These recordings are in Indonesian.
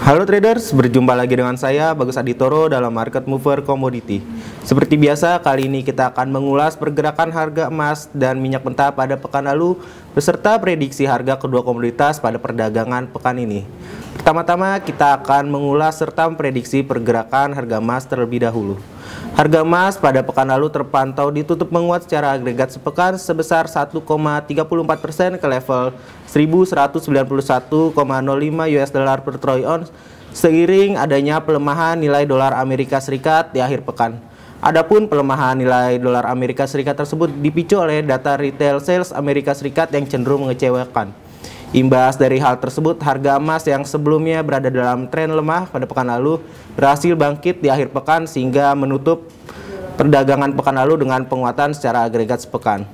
Halo traders, berjumpa lagi dengan saya Bagus Aditoro dalam Market Mover Commodity. Seperti biasa, kali ini kita akan mengulas pergerakan harga emas dan minyak mentah pada pekan lalu beserta prediksi harga kedua komoditas pada perdagangan pekan ini. Pertama-tama kita akan mengulas serta memprediksi pergerakan harga emas terlebih dahulu. Harga emas pada pekan lalu terpantau ditutup menguat secara agregat sepekan sebesar 1,34% ke level 1191,05 US dollar per troy ounce seiring adanya pelemahan nilai dolar Amerika Serikat di akhir pekan. Adapun pelemahan nilai dolar Amerika Serikat tersebut dipicu oleh data retail sales Amerika Serikat yang cenderung mengecewakan. Imbas dari hal tersebut, harga emas yang sebelumnya berada dalam tren lemah pada pekan lalu berhasil bangkit di akhir pekan sehingga menutup perdagangan pekan lalu dengan penguatan secara agregat sepekan.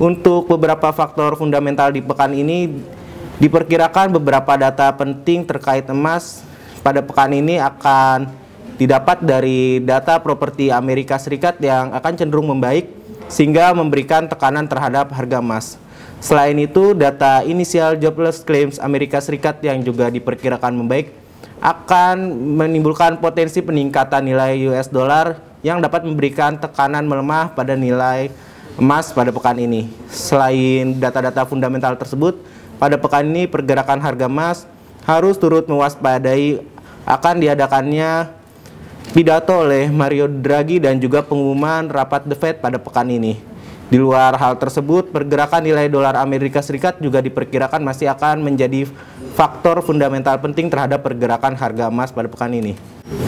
Untuk beberapa faktor fundamental di pekan ini, diperkirakan beberapa data penting terkait emas pada pekan ini akan didapat dari data properti Amerika Serikat yang akan cenderung membaik sehingga memberikan tekanan terhadap harga emas. Selain itu, data inisial jobless claims Amerika Serikat yang juga diperkirakan membaik akan menimbulkan potensi peningkatan nilai US dollar yang dapat memberikan tekanan melemah pada nilai emas pada pekan ini. Selain data-data fundamental tersebut, pada pekan ini pergerakan harga emas harus turut mewaspadai akan diadakannya pidato oleh Mario Draghi dan juga pengumuman rapat The Fed pada pekan ini. Di luar hal tersebut, pergerakan nilai dolar Amerika Serikat juga diperkirakan masih akan menjadi faktor fundamental penting terhadap pergerakan harga emas pada pekan ini.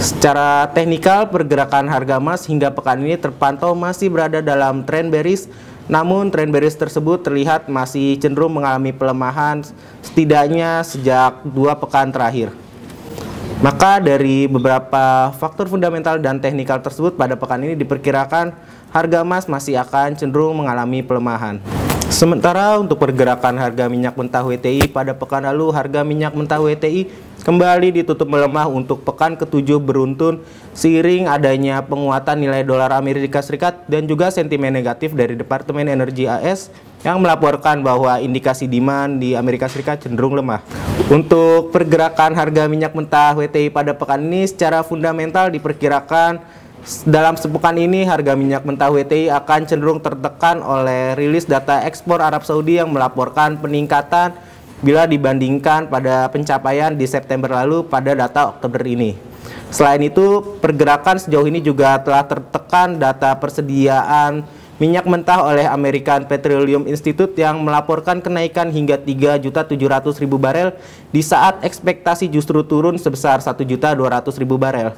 Secara teknikal, pergerakan harga emas hingga pekan ini terpantau masih berada dalam tren bearish, namun tren bearish tersebut terlihat masih cenderung mengalami pelemahan setidaknya sejak 2 pekan terakhir. Maka dari beberapa faktor fundamental dan teknikal tersebut pada pekan ini diperkirakan harga emas masih akan cenderung mengalami pelemahan. Sementara untuk pergerakan harga minyak mentah WTI pada pekan lalu, harga minyak mentah WTI kembali ditutup melemah untuk pekan ke-7 beruntun seiring adanya penguatan nilai dolar Amerika Serikat dan juga sentimen negatif dari Departemen Energi AS yang melaporkan bahwa indikasi demand di Amerika Serikat cenderung lemah. Untuk pergerakan harga minyak mentah WTI pada pekan ini secara fundamental diperkirakan dalam sepekan ini harga minyak mentah WTI akan cenderung tertekan oleh rilis data ekspor Arab Saudi yang melaporkan peningkatan bila dibandingkan pada pencapaian di September lalu pada data Oktober ini. Selain itu, pergerakan sejauh ini juga telah tertekan data persediaan minyak mentah oleh American Petroleum Institute yang melaporkan kenaikan hingga 3.700.000 barel di saat ekspektasi justru turun sebesar 1.200.000 barel.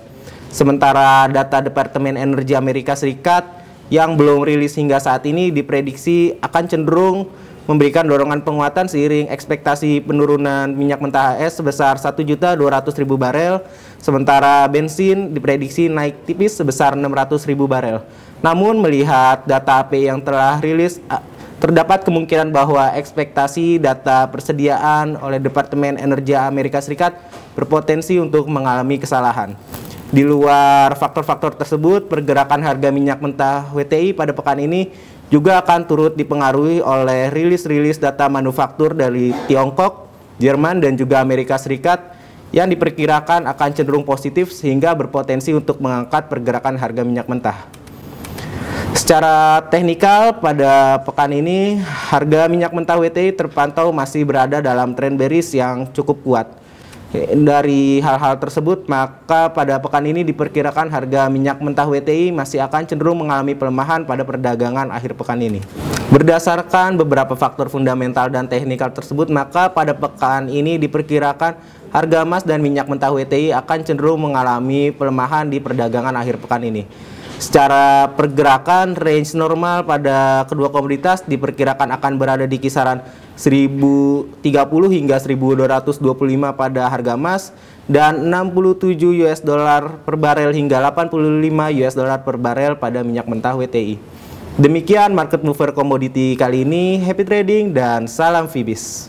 Sementara data Departemen Energi Amerika Serikat yang belum rilis hingga saat ini diprediksi akan cenderung memberikan dorongan penguatan seiring ekspektasi penurunan minyak mentah AS sebesar 1.200.000 barel, sementara bensin diprediksi naik tipis sebesar 600.000 barel. Namun melihat data API yang telah rilis, terdapat kemungkinan bahwa ekspektasi data persediaan oleh Departemen Energi Amerika Serikat berpotensi untuk mengalami kesalahan. Di luar faktor-faktor tersebut, pergerakan harga minyak mentah WTI pada pekan ini juga akan turut dipengaruhi oleh rilis-rilis data manufaktur dari Tiongkok, Jerman, dan juga Amerika Serikat yang diperkirakan akan cenderung positif sehingga berpotensi untuk mengangkat pergerakan harga minyak mentah. Secara teknikal, pada pekan ini harga minyak mentah WTI terpantau masih berada dalam tren bearish yang cukup kuat. Dari hal-hal tersebut, maka pada pekan ini diperkirakan harga minyak mentah WTI masih akan cenderung mengalami pelemahan pada perdagangan akhir pekan ini. Berdasarkan beberapa faktor fundamental dan teknikal tersebut, maka pada pekan ini diperkirakan harga emas dan minyak mentah WTI akan cenderung mengalami pelemahan di perdagangan akhir pekan ini. Secara pergerakan, range normal pada kedua komoditas diperkirakan akan berada di kisaran 1030 hingga 1225 pada harga emas dan 67 US dollar per barel hingga 85 US dollar per barel pada minyak mentah WTI. Demikian Market Mover Commodity kali ini. Happy trading dan salam Fibis.